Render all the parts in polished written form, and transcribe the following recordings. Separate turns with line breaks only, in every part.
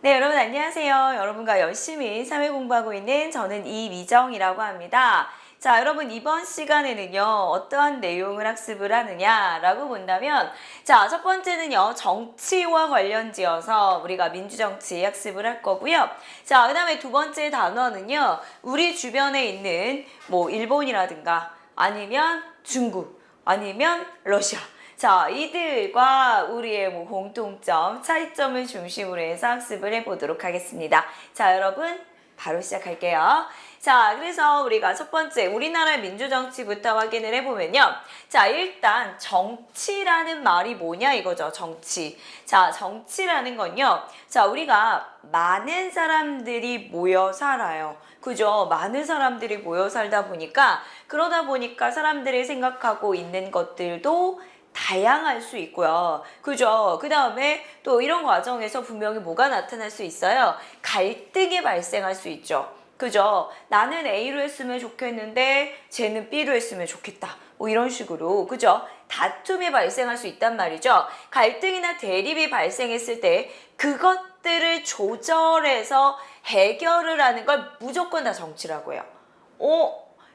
네, 여러분 안녕하세요. 여러분과 열심히 사회 공부하고 있는 저는 이미정이라고 합니다. 자, 여러분 이번 시간에는요, 어떠한 내용을 학습을 하느냐라고 본다면, 자, 첫 번째는요, 정치와 관련지어서 우리가 민주정치 학습을 할 거고요. 자, 그 다음에 두 번째 단어는요, 우리 주변에 있는 뭐 일본이라든가 아니면 중국 아니면 러시아. 자, 이들과 우리의 뭐 공통점, 차이점을 중심으로 해서 학습을 해보도록 하겠습니다. 자, 여러분 바로 시작할게요. 자, 그래서 우리가 첫 번째 우리나라 민주정치부터 확인을 해보면요. 자, 일단 정치라는 말이 뭐냐 이거죠. 정치. 자, 정치라는 건요. 자, 우리가 많은 사람들이 모여 살아요. 그죠? 많은 사람들이 모여 살다 보니까 그러다 보니까 사람들이 생각하고 있는 것들도 다양할 수 있고요. 그죠? 그 다음에 또 이런 과정에서 분명히 뭐가 나타날 수 있어요? 갈등이 발생할 수 있죠. 그죠? 나는 A로 했으면 좋겠는데 쟤는 B로 했으면 좋겠다. 뭐 이런 식으로. 그죠? 다툼이 발생할 수 있단 말이죠. 갈등이나 대립이 발생했을 때 그것들을 조절해서 해결을 하는 걸 무조건 다 정치라고 해요.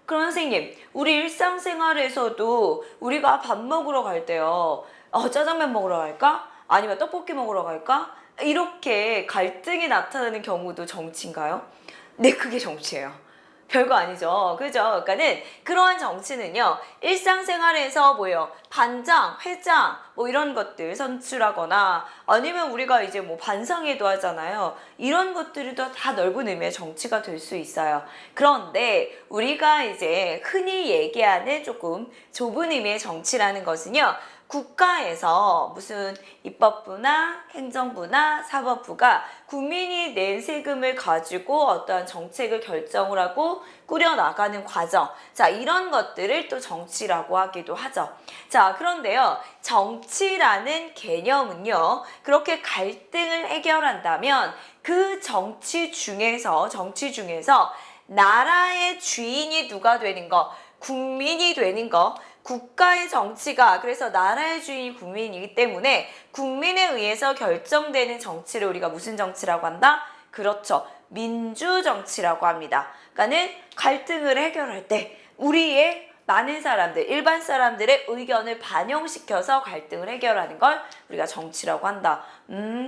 그럼 선생님, 우리 일상생활에서도 우리가 밥 먹으러 갈 때요. 짜장면 먹으러 갈까? 아니면 떡볶이 먹으러 갈까? 이렇게 갈등이 나타나는 경우도 정치인가요? 네, 그게 정치예요. 별거 아니죠. 그죠? 그러니까는 그러한 정치는요, 일상생활에서 뭐예요? 반장, 회장, 뭐 이런 것들 선출하거나 아니면 우리가 이제 뭐 반상회도 하잖아요. 이런 것들이 다 넓은 의미의 정치가 될 수 있어요. 그런데 우리가 이제 흔히 얘기하는 조금 좁은 의미의 정치라는 것은요, 국가에서 무슨 입법부나 행정부나 사법부가 국민이 낸 세금을 가지고 어떠한 정책을 결정을 하고 꾸려나가는 과정. 자, 이런 것들을 또 정치라고 하기도 하죠. 자, 그런데요, 정치라는 개념은요, 그렇게 갈등을 해결한다면 그 정치 중에서 나라의 주인이 누가 되는 거, 국민이 되는 거, 국가의 정치가 그래서 나라의 주인이 국민이기 때문에 국민에 의해서 결정되는 정치를 우리가 무슨 정치라고 한다? 그렇죠. 민주정치라고 합니다. 그러니까는 갈등을 해결할 때 우리의 많은 사람들, 일반 사람들의 의견을 반영시켜서 갈등을 해결하는 걸 우리가 정치라고 한다.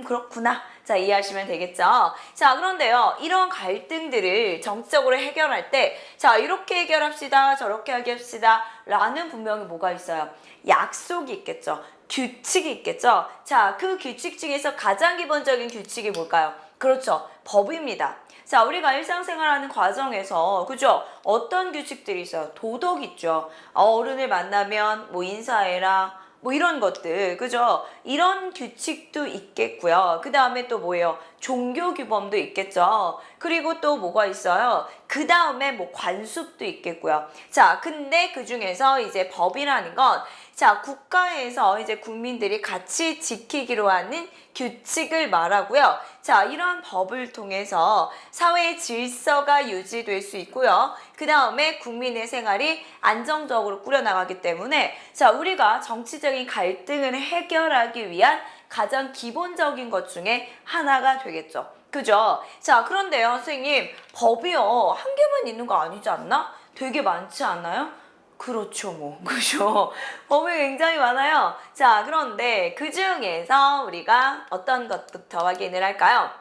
그렇구나. 자, 이해하시면 되겠죠? 자, 그런데요, 이런 갈등들을 정치적으로 해결할 때, 자, 이렇게 해결합시다, 저렇게 해결합시다, 라는 분명히 뭐가 있어요? 약속이 있겠죠. 규칙이 있겠죠. 자, 그 규칙 중에서 가장 기본적인 규칙이 뭘까요? 그렇죠. 법입니다. 자, 우리가 일상생활하는 과정에서, 그죠? 어떤 규칙들이 있어요? 도덕 있죠. 어른을 만나면 뭐 인사해라, 뭐 이런 것들, 그죠? 이런 규칙도 있겠고요. 그 다음에 또 뭐예요? 종교 규범도 있겠죠. 그리고 또 뭐가 있어요? 그 다음에 뭐 관습도 있겠고요. 자, 근데 그 중에서 이제 법이라는 건, 자, 국가에서 이제 국민들이 같이 지키기로 하는 규칙을 말하고요. 자, 이러한 법을 통해서 사회의 질서가 유지될 수 있고요. 그 다음에 국민의 생활이 안정적으로 꾸려나가기 때문에, 자, 우리가 정치적인 갈등을 해결하기 위한 가장 기본적인 것 중에 하나가 되겠죠. 그죠? 자, 그런데요, 선생님, 법이요, 한 개만 있는 거 아니지 않나? 되게 많지 않나요? 그렇죠, 뭐. 그죠? 법이 굉장히 많아요. 자, 그런데 그 중에서 우리가 어떤 것부터 확인을 할까요?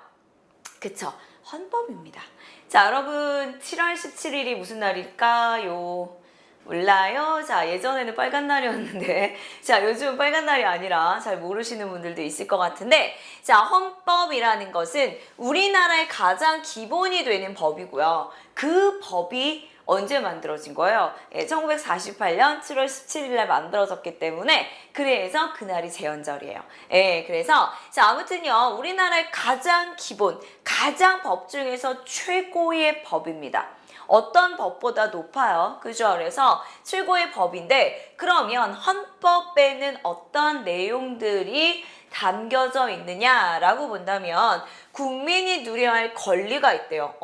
그쵸. 헌법입니다. 자, 여러분, 7월 17일이 무슨 날일까요? 몰라요? 자, 예전에는 빨간 날이었는데, 자, 요즘은 빨간 날이 아니라 잘 모르시는 분들도 있을 것 같은데, 자, 헌법이라는 것은 우리나라의 가장 기본이 되는 법이고요. 그 법이 언제 만들어진 거예요? 1948년 7월 17일에 만들어졌기 때문에 그래서 그날이 제헌절이에요. 그래서 자, 아무튼요, 우리나라의 가장 기본, 가장 법 중에서 최고의 법입니다. 어떤 법보다 높아요. 그죠? 그래서 최고의 법인데, 그러면 헌법에는 어떤 내용들이 담겨져 있느냐라고 본다면 국민이 누려야 할 권리가 있대요.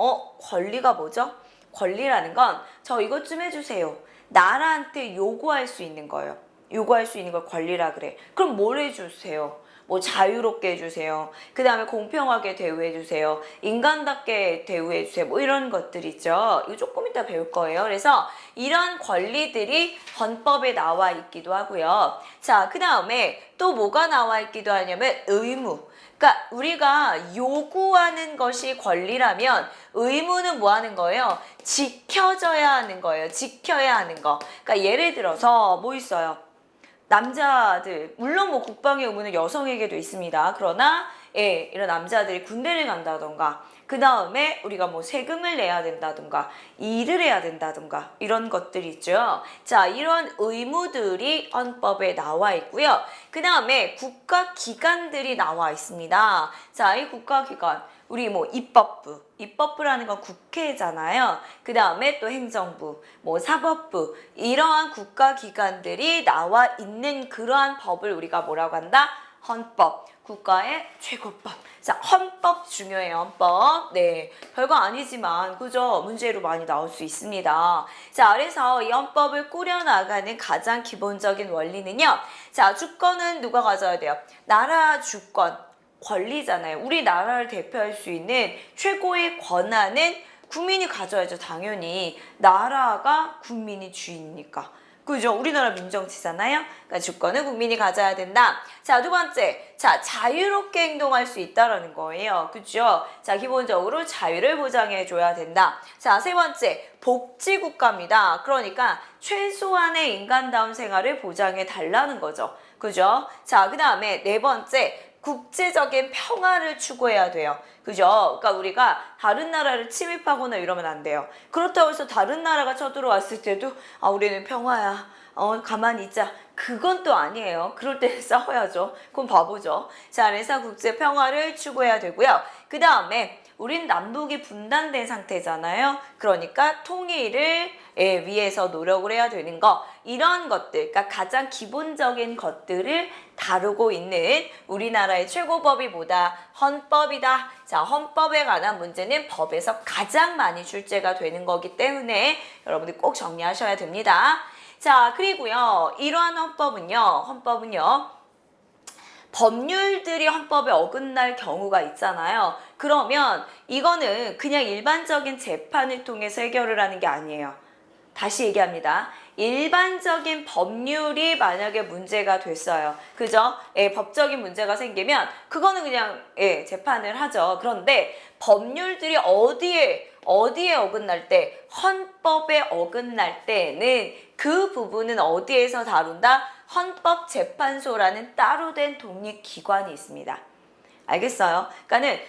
권리가 뭐죠? 권리라는 건 저 이것 좀 해주세요. 나라한테 요구할 수 있는 거예요. 요구할 수 있는 걸 권리라 그래. 그럼 뭘 해주세요? 뭐 자유롭게 해주세요. 그 다음에 공평하게 대우해주세요. 인간답게 대우해주세요. 뭐 이런 것들 있죠. 이거 조금 이따 배울 거예요. 그래서 이런 권리들이 헌법에 나와 있기도 하고요. 자, 그 다음에 또 뭐가 나와 있기도 하냐면 의무. 그러니까 우리가 요구하는 것이 권리라면 의무는 뭐 하는 거예요? 지켜져야 하는 거예요. 지켜야 하는 거. 그러니까 예를 들어서 뭐 있어요? 남자들, 물론 뭐 국방의 의무는 여성에게도 있습니다. 그러나 예, 이런 남자들이 군대를 간다던가 그 다음에 우리가 뭐 세금을 내야 된다든가 일을 해야 된다든가 이런 것들이 있죠. 자, 이런 의무들이 헌법에 나와 있고요. 그 다음에 국가기관들이 나와 있습니다. 자, 이 국가기관 우리 뭐 입법부라는 건 국회잖아요. 그 다음에 또 행정부, 뭐 사법부 이러한 국가기관들이 나와 있는 그러한 법을 우리가 뭐라고 한다? 헌법. 국가의 최고법. 자, 헌법 중요해요, 헌법. 네, 별거 아니지만 그죠? 문제로 많이 나올 수 있습니다. 자, 그래서 이 헌법을 꾸려나가는 가장 기본적인 원리는요. 자, 주권은 누가 가져야 돼요? 나라 주권, 권리잖아요. 우리 나라를 대표할 수 있는 최고의 권한은 국민이 가져야죠, 당연히. 나라가 국민이 주인이니까. 그죠? 우리나라 민정치잖아요. 그러니까 주권은 국민이 가져야 된다. 자, 두 번째. 자, 자유롭게 행동할 수 있다라는 거예요. 그죠? 자, 기본적으로 자유를 보장해 줘야 된다. 자, 세 번째. 복지국가입니다. 그러니까 최소한의 인간다운 생활을 보장해 달라는 거죠. 그죠? 자, 그 다음에 네 번째. 국제적인 평화를 추구해야 돼요. 그죠? 그러니까 우리가 다른 나라를 침입하거나 이러면 안 돼요. 그렇다고 해서 다른 나라가 쳐들어왔을 때도 아, 우리는 평화야. 가만히 있자. 그건 또 아니에요. 그럴 때는 싸워야죠. 그건 바보죠. 자, 그래서 국제 평화를 추구해야 되고요. 그 다음에 우린 남북이 분단된 상태잖아요. 그러니까 통일을 위해서 노력을 해야 되는 거. 이런 것들, 그러니까 가장 기본적인 것들을 다루고 있는 우리나라의 최고법이 뭐다? 헌법이다. 자, 헌법에 관한 문제는 법에서 가장 많이 출제가 되는 거기 때문에 여러분들 꼭 정리하셔야 됩니다. 자, 그리고요. 이러한 헌법은요. 법률들이 헌법에 어긋날 경우가 있잖아요. 그러면 이거는 그냥 일반적인 재판을 통해서 해결을 하는 게 아니에요. 다시 얘기합니다. 일반적인 법률이 만약에 문제가 됐어요. 그죠? 법적인 문제가 생기면 그거는 그냥 재판을 하죠. 그런데 법률들이 어디에 어긋날 때, 헌법에 어긋날 때는 그 부분은 어디에서 다룬다? 헌법재판소라는 따로 된 독립기관이 있습니다. 알겠어요? 그러니까는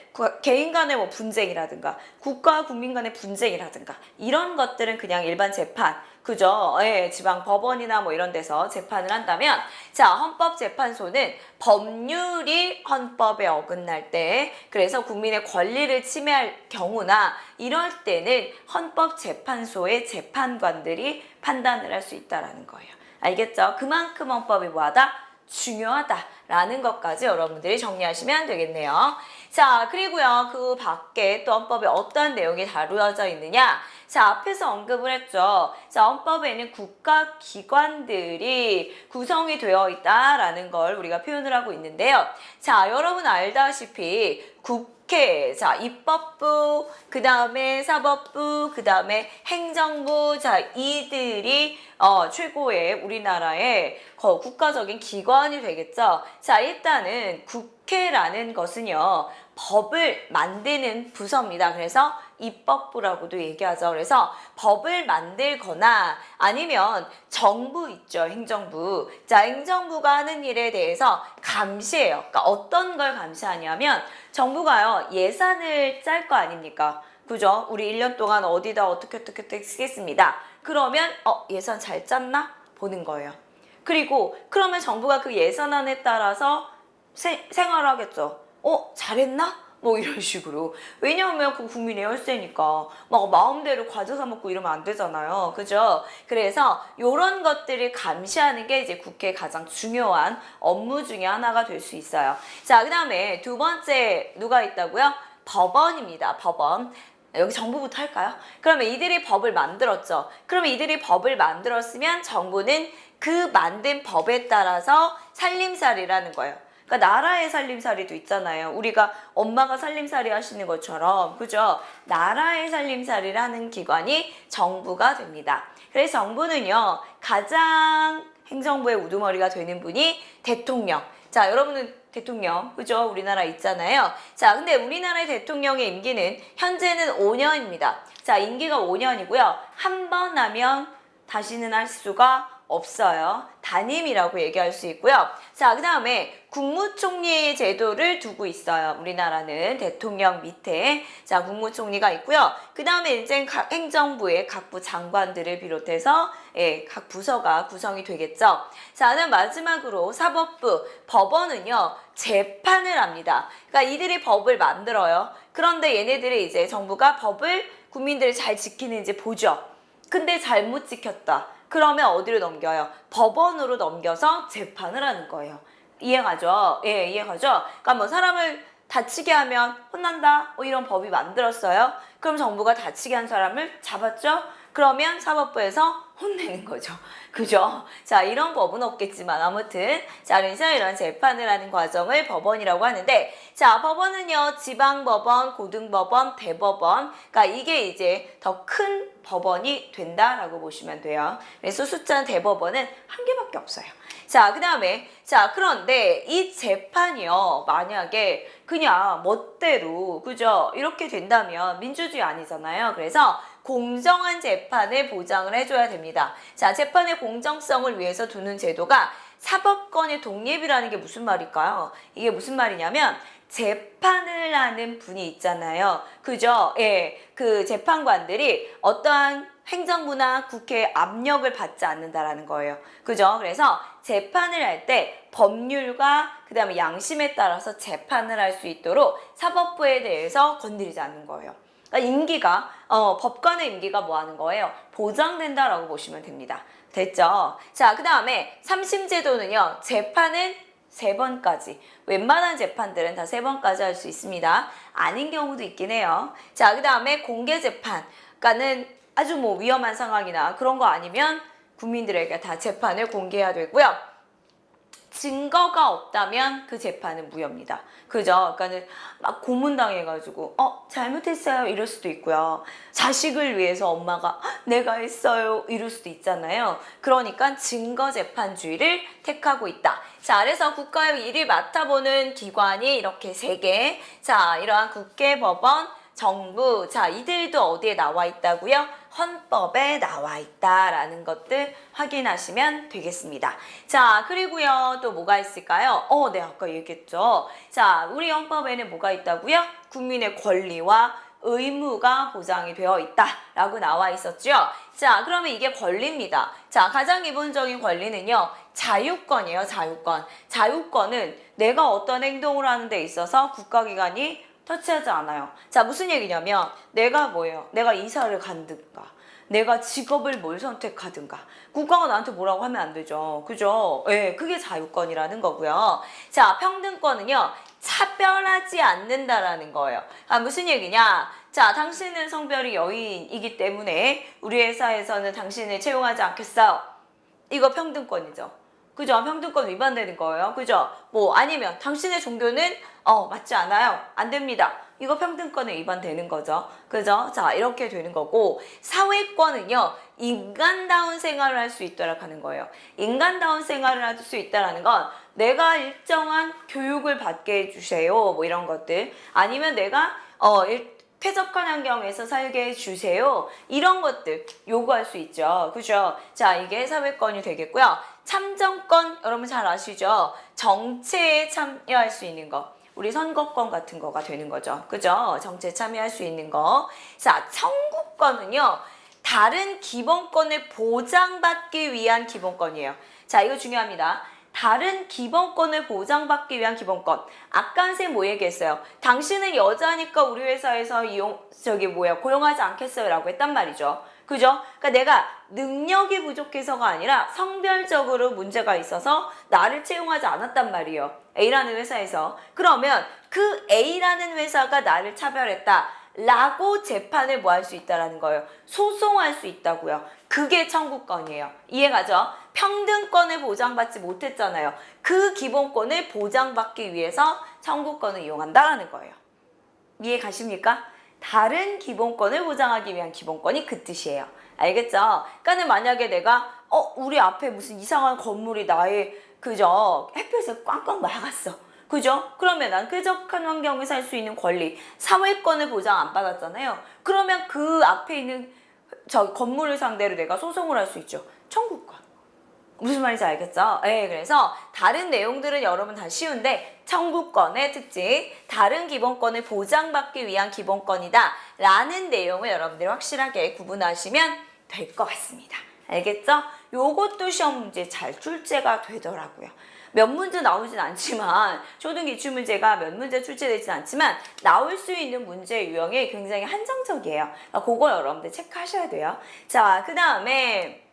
개인 간의 뭐 분쟁이라든가 국가와 국민 간의 분쟁이라든가 이런 것들은 그냥 일반 재판, 그죠? 지방 법원이나 뭐 이런 데서 재판을 한다면 자, 헌법재판소는 법률이 헌법에 어긋날 때 그래서 국민의 권리를 침해할 경우나 이럴 때는 헌법재판소의 재판관들이 판단을 할 수 있다라는 거예요. 알겠죠? 그만큼 헌법이 뭐하다? 중요하다라는 것까지 여러분들이 정리하시면 되겠네요. 자, 그리고요. 그 밖에 또 헌법에 어떤 내용이 다루어져 있느냐? 자, 앞에서 언급을 했죠. 자, 헌법에는 국가기관들이 구성이 되어 있다라는 걸 우리가 표현을 하고 있는데요. 자, 여러분 알다시피 국회, 자, 입법부, 그 다음에 사법부, 그 다음에 행정부, 자, 이들이 최고의 우리나라의 국가적인 기관이 되겠죠. 자, 일단은 국회라는 것은요, 법을 만드는 부서입니다. 그래서 입법부라고도 얘기하죠. 그래서 법을 만들거나 아니면 정부 있죠. 행정부. 자, 행정부가 하는 일에 대해서 감시해요. 그러니까 어떤 걸 감시하냐면 정부가요, 예산을 짤 거 아닙니까? 그죠? 우리 1년 동안 어디다 어떻게 쓰겠습니다. 그러면 예산 잘 짰나? 보는 거예요. 그리고 그러면 정부가 그 예산안에 따라서 생활하겠죠. 잘했나? 뭐 이런 식으로. 왜냐하면 그 국민의 혈세니까 막 마음대로 과자 사 먹고 이러면 안 되잖아요. 그죠? 그래서 이런 것들을 감시하는 게 이제 국회의 가장 중요한 업무 중에 하나가 될 수 있어요. 자, 그 다음에 두 번째 누가 있다고요? 법원입니다. 법원. 여기 정부부터 할까요? 그러면 이들이 법을 만들었죠. 그러면 이들이 법을 만들었으면 정부는 그 만든 법에 따라서 살림살이라는 거예요. 그러니까 나라의 살림살이도 있잖아요. 우리가 엄마가 살림살이 하시는 것처럼, 그죠? 나라의 살림살이를 하는 기관이 정부가 됩니다. 그래서 정부는요, 가장 행정부의 우두머리가 되는 분이 대통령. 자, 여러분은 대통령, 그죠? 우리나라 있잖아요. 자, 근데 우리나라의 대통령의 임기는 현재는 5년입니다. 자, 임기가 5년이고요. 한 번 하면 다시는 할 수가 없어요. 단임이라고 얘기할 수 있고요. 자, 그 다음에 국무총리의 제도를 두고 있어요. 우리나라는 대통령 밑에 자 국무총리가 있고요. 그 다음에 이제 각 행정부의 각부 장관들을 비롯해서 각 부서가 구성이 되겠죠. 자, 그다음 마지막으로 사법부, 법원은요 재판을 합니다. 그러니까 이들이 법을 만들어요. 그런데 얘네들이 이제 정부가 법을 국민들이 잘 지키는지 보죠. 근데 잘못 지켰다. 그러면 어디로 넘겨요? 법원으로 넘겨서 재판을 하는 거예요. 이해가죠? 예, 이해가죠? 그러니까 뭐 사람을 다치게 하면 혼난다? 이런 법이 만들었어요. 그럼 정부가 다치게 한 사람을 잡았죠? 그러면 사법부에서 혼내는 거죠. 그죠? 자, 이런 법은 없겠지만 아무튼 자, 그래서 이런 재판을 하는 과정을 법원이라고 하는데 자, 법원은요 지방법원, 고등법원, 대법원 그러니까 이게 이제 더 큰 법원이 된다라고 보시면 돼요. 그래서 숫자는 대법원은 한 개밖에 없어요. 자, 그 다음에 자, 그런데 이 재판이요 만약에 그냥 멋대로 그죠? 이렇게 된다면 민주주의 아니잖아요. 그래서 공정한 재판을 보장을 해줘야 됩니다. 자, 재판의 공정성을 위해서 두는 제도가 사법권의 독립이라는 게 무슨 말일까요? 이게 무슨 말이냐면 재판을 하는 분이 있잖아요. 그죠? 예, 그 재판관들이 어떠한 행정부나 국회의 압력을 받지 않는다라는 거예요. 그죠? 그래서 재판을 할 때 법률과 그 다음에 양심에 따라서 재판을 할 수 있도록 사법부에 대해서 건드리지 않는 거예요. 그러니까 임기가 법관의 임기가 뭐 하는 거예요? 보장된다라고 보시면 됩니다. 됐죠? 자, 그 다음에 3심 제도는요. 재판은 3번까지. 웬만한 재판들은 다 3번까지 할 수 있습니다. 아닌 경우도 있긴 해요. 자, 그 다음에 공개 재판. 그러니까는 아주 뭐 위험한 상황이나 그런 거 아니면 국민들에게 다 재판을 공개해야 되고요. 증거가 없다면 그 재판은 무효입니다. 그죠? 그러니까는 막 고문당해가지고 잘못했어요 이럴 수도 있고요. 자식을 위해서 엄마가 내가 했어요 이럴 수도 있잖아요. 그러니까 증거재판주의를 택하고 있다. 자, 그래서 국가의 일을 맡아보는 기관이 이렇게 3개. 자, 이러한 국회, 법원, 정부. 자, 이들도 어디에 나와 있다고요? 헌법에 나와 있다라는 것들 확인하시면 되겠습니다. 자, 그리고요 또 뭐가 있을까요? 네, 아까 얘기했죠. 자, 우리 헌법에는 뭐가 있다고요? 국민의 권리와 의무가 보장이 되어 있다라고 나와 있었죠. 자, 그러면 이게 권리입니다. 자, 가장 기본적인 권리는요 자유권이에요. 자유권. 자유권은 내가 어떤 행동을 하는 데 있어서 국가기관이 터치하지 않아요. 자, 무슨 얘기냐면 내가 뭐예요? 내가 이사를 간든가 내가 직업을 뭘 선택하든가 국가가 나한테 뭐라고 하면 안 되죠. 그죠? 예, 그게 자유권이라는 거고요. 자, 평등권은요 차별하지 않는다라는 거예요. 아, 무슨 얘기냐? 자, 당신은 성별이 여인이기 때문에 우리 회사에서는 당신을 채용하지 않겠어요. 이거 평등권이죠. 그죠? 평등권 위반되는 거예요. 그죠? 뭐 아니면 당신의 종교는 맞지 않아요. 안 됩니다. 이거 평등권에 위반되는 거죠. 그죠? 자, 이렇게 되는 거고 사회권은요. 인간다운 생활을 할 수 있도록 하는 거예요. 인간다운 생활을 할 수 있다라는 건 내가 일정한 교육을 받게 해주세요. 뭐 이런 것들. 아니면 내가 쾌적한 환경에서 살게 해주세요. 이런 것들 요구할 수 있죠. 그죠? 자, 이게 사회권이 되겠고요. 참정권 여러분 잘 아시죠? 정치에 참여할 수 있는 거. 우리 선거권 같은 거가 되는 거죠. 그죠? 정치에 참여할 수 있는 거. 자, 청구권은요. 다른 기본권을 보장받기 위한 기본권이에요. 자, 이거 중요합니다. 다른 기본권을 보장받기 위한 기본권. 아까 선생님 뭐 얘기했어요? 당신은 여자니까 우리 회사에서 고용하지 않겠어요 라고 했단 말이죠. 그죠? 그러니까 내가 능력이 부족해서가 아니라 성별적으로 문제가 있어서 나를 채용하지 않았단 말이에요. A라는 회사에서. 그러면 그 A라는 회사가 나를 차별했다. 라고 재판을 뭐 할 수 있다라는 거예요. 소송할 수 있다고요. 그 그게 청구권이에요. 이해가죠? 평등권을 보장받지 못했잖아요. 그 기본권을 보장받기 위해서 청구권을 이용한다라는 거예요. 이해 가십니까? 다른 기본권을 보장하기 위한 기본권이 그 뜻이에요. 알겠죠? 그러니까는 만약에 내가 우리 앞에 무슨 이상한 건물이 나의 그죠? 햇볕을 꽝꽝 막았어. 그죠? 그러면 난 쾌적한 환경에 살 수 있는 권리, 사회권을 보장 안 받았잖아요. 그러면 그 앞에 있는 저 건물을 상대로 내가 소송을 할 수 있죠. 청구권. 무슨 말인지 알겠죠? 네, 그래서 다른 내용들은 여러분 다 쉬운데 청구권의 특징, 다른 기본권을 보장받기 위한 기본권이다 라는 내용을 여러분들이 확실하게 구분하시면 될 것 같습니다. 알겠죠? 요것도 시험 문제 잘 출제가 되더라고요. 몇 문제 나오진 않지만 초등기출문제가 몇 문제 출제되진 않지만 나올 수 있는 문제 유형이 굉장히 한정적이에요. 그거 여러분들 체크하셔야 돼요. 자, 그 다음에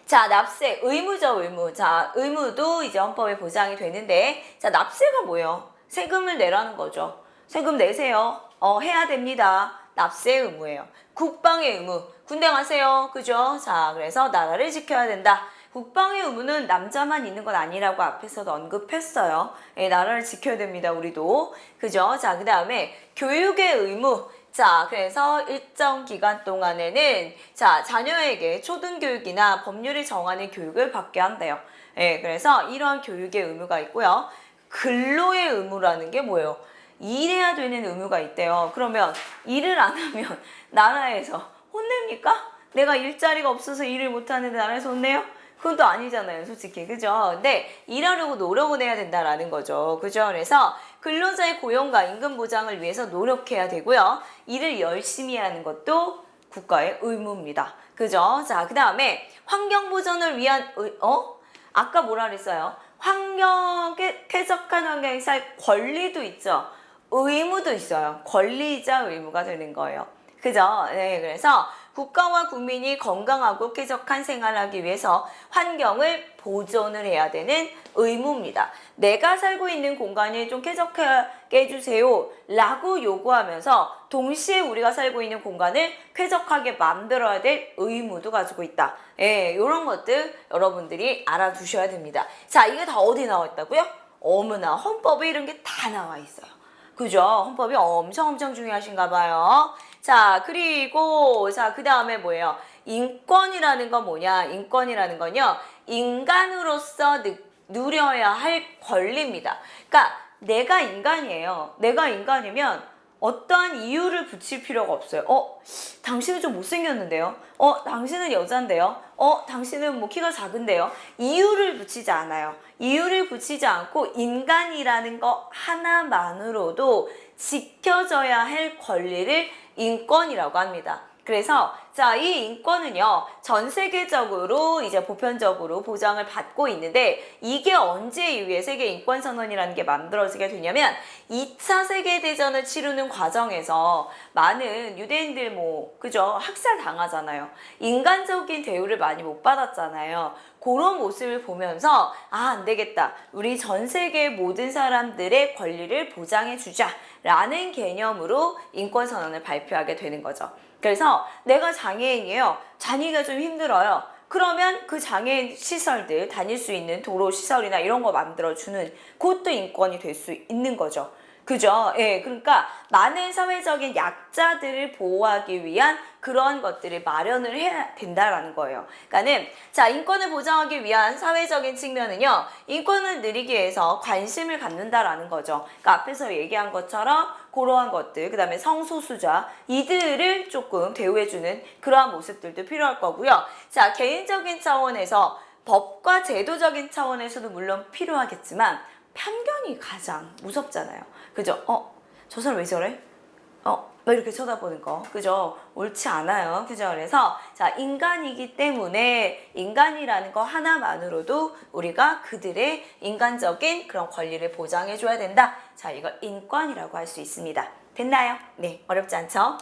자, 납세, 의무죠, 의무. 자, 의무도 이제 헌법에 보장이 되는데, 자, 납세가 뭐예요? 세금을 내라는 거죠. 세금 내세요. 해야 됩니다. 납세 의무예요. 국방의 의무. 군대 가세요. 그죠? 자, 그래서 나라를 지켜야 된다. 국방의 의무는 남자만 있는 건 아니라고 앞에서도 언급했어요. 예, 나라를 지켜야 됩니다, 우리도. 그죠? 자, 그 다음에 교육의 의무. 자, 그래서 일정 기간 동안에는 자, 자녀에게 초등교육이나 법률이 정하는 교육을 받게 한대요. 예, 그래서 이런 교육의 의무가 있고요. 근로의 의무라는 게 뭐예요? 일해야 되는 의무가 있대요. 그러면 일을 안 하면 나라에서 혼냅니까? 내가 일자리가 없어서 일을 못 하는데 나라에서 혼내요? 그건 또 아니잖아요, 솔직히. 그죠? 근데 일하려고 노력은 해야 된다라는 거죠. 그죠? 그래서 근로자의 고용과 임금 보장을 위해서 노력해야 되고요. 일을 열심히 하는 것도 국가의 의무입니다. 그죠? 자, 그 다음에 환경 보전을 위한 아까 뭐라 그랬어요? 쾌적한 환경에 살 권리도 있죠. 의무도 있어요. 권리이자 의무가 되는 거예요. 그죠? 네, 그래서 국가와 국민이 건강하고 쾌적한 생활을 하기 위해서 환경을 보존을 해야 되는 의무입니다. 내가 살고 있는 공간을 좀 쾌적하게 해주세요 라고 요구하면서 동시에 우리가 살고 있는 공간을 쾌적하게 만들어야 될 의무도 가지고 있다. 예, 이런 것들 여러분들이 알아두셔야 됩니다. 자, 이게 다 어디 나와 있다고요? 어머나, 헌법에 이런 게 다 나와 있어요. 그죠? 헌법이 엄청 중요하신가 봐요. 자, 그리고 자, 그 다음에 뭐예요? 인권이라는 건 뭐냐? 인권이라는 건요, 인간으로서 누려야 할 권리입니다. 그러니까 내가 인간이에요. 내가 인간이면 어떠한 이유를 붙일 필요가 없어요. 당신은 좀 못생겼는데요? 당신은 여잔데요? 당신은 뭐 키가 작은데요? 이유를 붙이지 않아요. 이유를 붙이지 않고 인간이라는 거 하나만으로도 지켜져야 할 권리를 인권이라고 합니다. 그래서 자, 이 인권은요, 전 세계적으로 이제 보편적으로 보장을 받고 있는데, 이게 언제 이후에 세계인권선언이라는 게 만들어지게 되냐면 2차 세계대전을 치르는 과정에서 많은 유대인들 그죠? 학살 당하잖아요. 인간적인 대우를 많이 못 받았잖아요. 그런 모습을 보면서 안 되겠다. 우리 전 세계 모든 사람들의 권리를 보장해 주자 라는 개념으로 인권선언을 발표하게 되는 거죠. 그래서 내가 장애인이에요. 다니기가 좀 힘들어요. 그러면 그 장애인 시설들, 다닐 수 있는 도로 시설이나 이런 거 만들어주는 그것도 인권이 될 수 있는 거죠. 그죠? 예, 그러니까 많은 사회적인 약자들을 보호하기 위한 그런 것들을 마련을 해야 된다라는 거예요. 그러니까는 자, 인권을 보장하기 위한 사회적인 측면은요, 인권을 누리기 위해서 관심을 갖는다라는 거죠. 그러니까 앞에서 얘기한 것처럼 그러한 것들, 그 다음에 성소수자, 이들을 조금 대우해주는 그러한 모습들도 필요할 거고요. 자, 개인적인 차원에서 법과 제도적인 차원에서도 물론 필요하겠지만 편견이 가장 무섭잖아요. 그죠? 저 사람 왜 저래? 왜 이렇게 쳐다보는 거? 그죠? 옳지 않아요. 그죠? 그래서 자, 인간이기 때문에 인간이라는 거 하나만으로도 우리가 그들의 인간적인 그런 권리를 보장해줘야 된다. 자, 이걸 인권이라고 할 수 있습니다. 됐나요? 네, 어렵지 않죠?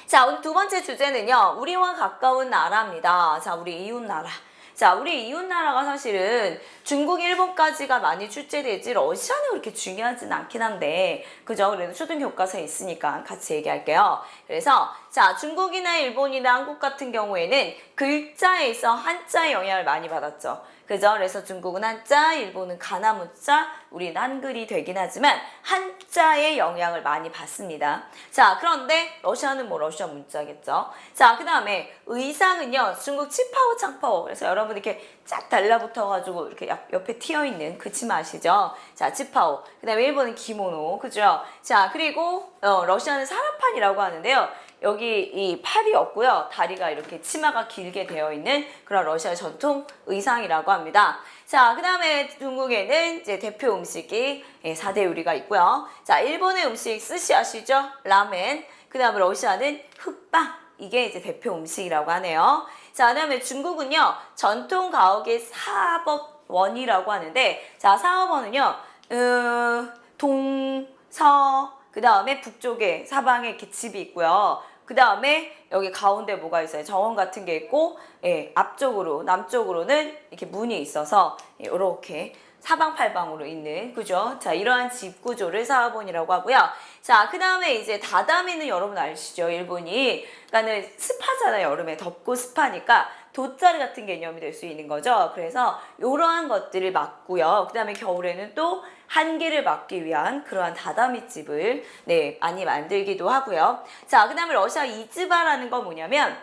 자, 오늘 두 번째 주제는요, 우리와 가까운 나라입니다. 자, 우리 이웃 나라. 자, 우리 이웃 나라가 사실은 중국, 일본까지가 많이 출제되지 러시아는 그렇게 중요하진 않긴 한데, 그죠? 그래도 초등 교과서에 있으니까 같이 얘기할게요. 그래서 자, 중국이나 일본이나 한국 같은 경우에는 글자에서 한자의 영향을 많이 받았죠. 그죠? 그래서 중국은 한자, 일본은 가나무자, 우리는 한글이 되긴 하지만 한자의 영향을 많이 받습니다. 자, 그런데 러시아는 뭐 러시아 문자겠죠. 자, 그 다음에 의상은요, 중국 치파오, 창파오. 그래서 여러분 이렇게 쫙 달라붙어가지고 이렇게 옆에 튀어있는 그 치마 아시죠? 자, 치파오. 그 다음에 일본은 기모노. 그죠? 자, 그리고 러시아는 사라판이라고 하는데요. 여기 이 팔이 없고요. 다리가 이렇게 치마가 길게 되어 있는 그런 러시아 전통 의상이라고 합니다. 자, 그 다음에 중국에는 이제 대표 음식이 4대 요리가 있고요. 자, 일본의 음식 스시 아시죠? 라멘. 그 다음에 러시아는 흑빵. 이게 이제 대표 음식이라고 하네요. 자, 그 다음에 중국은요. 전통 가옥의 사법원이라고 하는데, 자, 사법원은요. 동서, 그 다음에 북쪽에 사방에 이렇게 집이 있고요. 그 다음에 여기 가운데 뭐가 있어요? 정원 같은 게 있고, 앞쪽으로, 남쪽으로는 이렇게 문이 있어서 이렇게 사방팔방으로 있는, 그죠? 자, 이러한 집 구조를 사업원이라고 하고요. 자, 그 다음에 이제 다다미는 여러분 아시죠? 일본이. 그러니까는 습하잖아요. 여름에 덥고 습하니까 돗자리 같은 개념이 될 수 있는 거죠. 그래서 이러한 것들을 막고요. 그 다음에 겨울에는 또 한기를 막기 위한 그러한 다다미 집을 많이 만들기도 하고요. 자, 그 다음에 러시아 이즈바라는 건 뭐냐면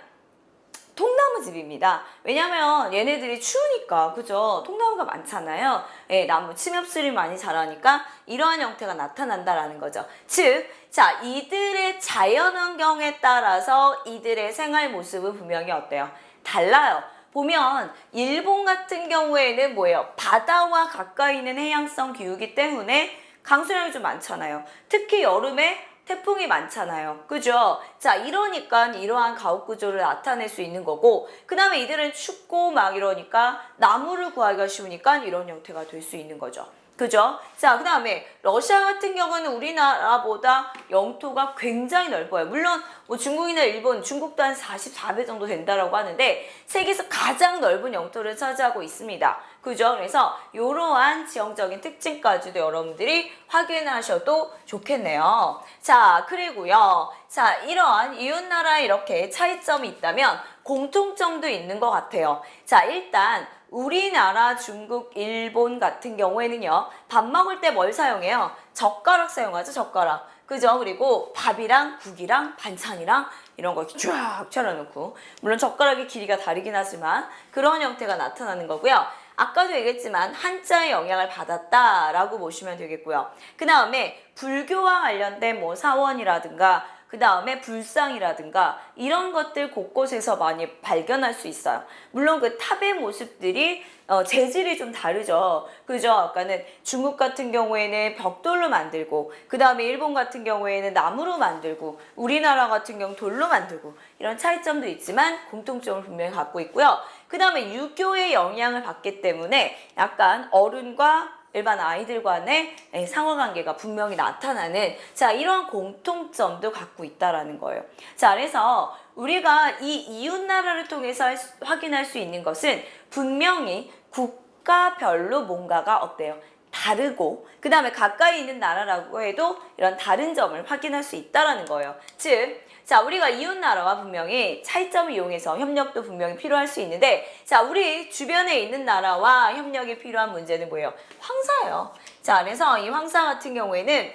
통나무 집입니다. 왜냐면 얘네들이 추우니까, 그죠? 통나무가 많잖아요. 나무 침엽수를 많이 자라니까 이러한 형태가 나타난다라는 거죠. 즉, 자, 이들의 자연환경에 따라서 이들의 생활 모습은 분명히 어때요? 달라요. 보면 일본 같은 경우에는 뭐예요? 바다와 가까이 있는 해양성 기후이기 때문에 강수량이 좀 많잖아요. 특히 여름에 태풍이 많잖아요. 그죠? 자, 이러니까 이러한 가옥 구조를 나타낼 수 있는 거고, 그 다음에 이들은 춥고 막 이러니까 나무를 구하기가 쉬우니까 이런 형태가 될 수 있는 거죠. 그죠? 자, 그 다음에 러시아 같은 경우는 우리나라보다 영토가 굉장히 넓어요. 물론 뭐 중국이나 일본, 중국도 한 44배 정도 된다라고 하는데 세계에서 가장 넓은 영토를 차지하고 있습니다. 그죠? 그래서 이러한 지형적인 특징까지도 여러분들이 확인하셔도 좋겠네요. 자, 그리고요. 자, 이러한 이웃나라에 이렇게 차이점이 있다면 공통점도 있는 것 같아요. 자, 일단 우리나라, 중국, 일본 같은 경우에는요. 밥 먹을 때 뭘 사용해요? 젓가락 사용하죠, 젓가락. 그죠? 그리고 밥이랑 국이랑 반찬이랑 이런 거 이렇게 쫙 차려놓고, 물론 젓가락의 길이가 다르긴 하지만 그런 형태가 나타나는 거고요. 아까도 얘기했지만 한자의 영향을 받았다라고 보시면 되겠고요. 그 다음에 불교와 관련된 뭐 사원이라든가 그 다음에 불상이라든가 이런 것들 곳곳에서 많이 발견할 수 있어요. 물론 그 탑의 모습들이 재질이 좀 다르죠. 그죠? 아까는 중국 같은 경우에는 벽돌로 만들고, 그 다음에 일본 같은 경우에는 나무로 만들고, 우리나라 같은 경우 돌로 만들고, 이런 차이점도 있지만 공통점을 분명히 갖고 있고요. 그 다음에 유교의 영향을 받기 때문에 약간 어른과 일반 아이들 간의 상호관계가 분명히 나타나는, 자, 이런 공통점도 갖고 있다라는 거예요. 자, 그래서 우리가 이 이웃나라를 통해서 확인할 수 있는 것은 분명히 국가별로 뭔가가 어때요? 다르고, 그 다음에 가까이 있는 나라라고 해도 이런 다른 점을 확인할 수 있다라는 거예요. 즉, 자, 우리가 이웃나라와 분명히 차이점을 이용해서 협력도 분명히 필요할 수 있는데, 자, 우리 주변에 있는 나라와 협력이 필요한 문제는 뭐예요? 황사예요. 자, 그래서 이 황사 같은 경우에는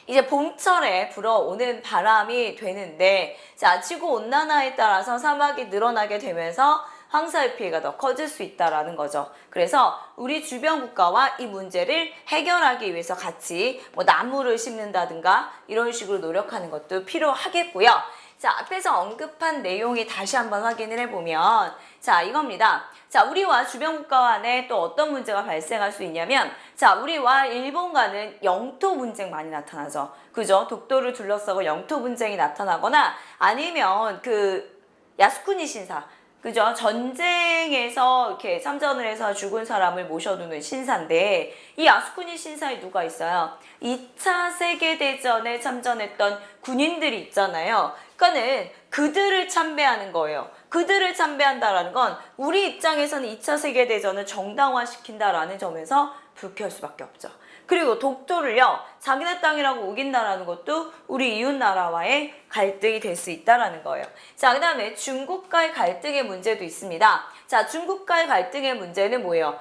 이제 봄철에 불어오는 바람이 되는데, 자, 지구온난화에 따라서 사막이 늘어나게 되면서 황사의 피해가 더 커질 수 있다라는 거죠. 그래서 우리 주변 국가와 이 문제를 해결하기 위해서 같이 뭐 나무를 심는다든가 이런 식으로 노력하는 것도 필요하겠고요. 자, 앞에서 언급한 내용이 다시 한번 확인을 해보면, 자, 이겁니다. 자, 우리와 주변 국가 간에 또 어떤 문제가 발생할 수 있냐면, 자, 우리와 일본과는 영토 분쟁 많이 나타나죠. 그죠? 독도를 둘러싸고 영토 분쟁이 나타나거나 아니면 그 야스쿠니 신사, 그죠? 전쟁에서 이렇게 참전을 해서 죽은 사람을 모셔두는 신사인데, 이 야스쿠니 신사에 누가 있어요? 2차 세계대전에 참전했던 군인들이 있잖아요. 그러니까는 그들을 참배하는 거예요. 그들을 참배한다라는 건 우리 입장에서는 2차 세계대전을 정당화시킨다라는 점에서 불쾌할 수밖에 없죠. 그리고 독도를요, 자기네 땅이라고 우긴다라는 것도 우리 이웃나라와의 갈등이 될 수 있다라는 거예요. 자, 그 다음에 중국과의 갈등의 문제도 있습니다. 자, 중국과의 갈등의 문제는 뭐예요?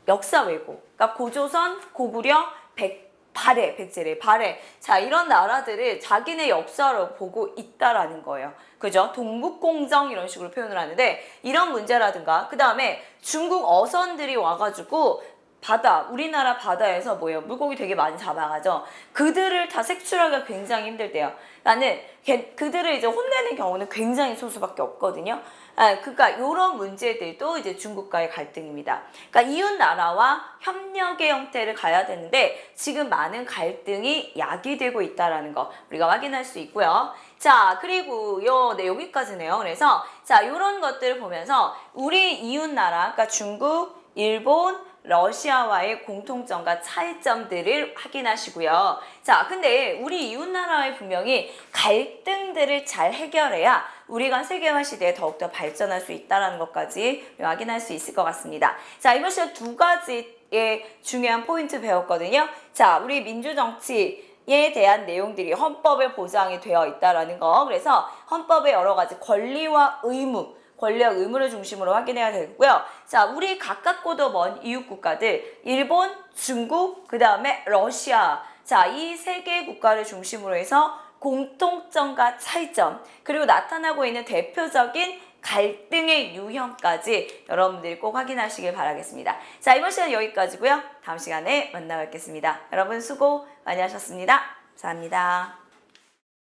역사 왜곡. 그러니까 고조선, 고구려, 백제래. 자, 이런 나라들을 자기네 역사로 보고 있다라는 거예요. 그죠? 동북공정 이런 식으로 표현을 하는데 이런 문제라든가 그 다음에 중국 어선들이 와가지고 우리나라 바다에서 뭐예요? 물고기 되게 많이 잡아가죠. 그들을 다 색출하기가 굉장히 힘들대요. 나는 그들을 이제 혼내는 경우는 굉장히 소수밖에 없거든요. 그러니까 이런 문제들도 이제 중국과의 갈등입니다. 그러니까 이웃 나라와 협력의 형태를 가야 되는데 지금 많은 갈등이 야기되고 있다라는 거 우리가 확인할 수 있고요. 자, 그리고 여기까지네요. 그래서 자, 이런 것들을 보면서 우리 이웃 나라, 그러니까 중국, 일본, 러시아와의 공통점과 차이점들을 확인하시고요. 자, 근데 우리 이웃나라의 분명히 갈등들을 잘 해결해야 우리가 세계화 시대에 더욱더 발전할 수 있다는 것까지 확인할 수 있을 것 같습니다. 자, 이번 시간 2가지의 중요한 포인트 배웠거든요. 자, 우리 민주정치에 대한 내용들이 헌법에 보장이 되어 있다는 거. 그래서 헌법의 여러 가지 권리와 권리와 의무를 중심으로 확인해야 되고요. 자, 우리 가깝고도 먼 이웃 국가들, 일본, 중국, 그 다음에 러시아. 자, 이 세 개의 국가를 중심으로 해서 공통점과 차이점, 그리고 나타나고 있는 대표적인 갈등의 유형까지 여러분들이 꼭 확인하시길 바라겠습니다. 자, 이번 시간 여기까지고요. 다음 시간에 만나 뵙겠습니다. 여러분 수고 많이 하셨습니다. 감사합니다.